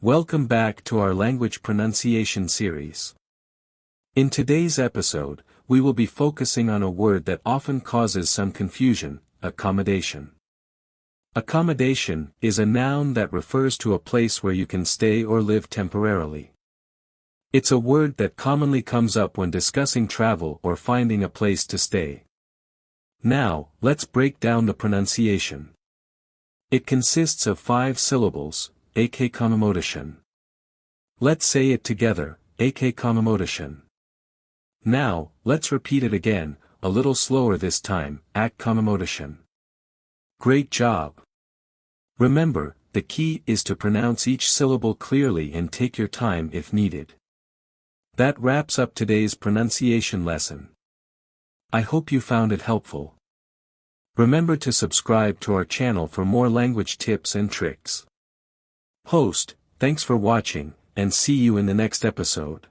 Welcome back to our language pronunciation series. In today's episode, we will be focusing on a word that often causes some confusion: accommodation. Accommodation is a noun that refers to a place where you can stay or live temporarily. It's a word that commonly comes up when discussing travel or finding a place to stay. Now, let's break down the pronunciation. It consists of 5 syllables: Accommodation. Let's say it together: Accommodation. Now, let's repeat it again, a little slower this time: Accommodation. Great job! Remember, the key is to pronounce each syllable clearly and take your time if needed. That wraps up today's pronunciation lesson. I hope you found it helpful. Remember to subscribe to our channel for more language tips and tricks. Host, thanks for watching, and see you in the next episode.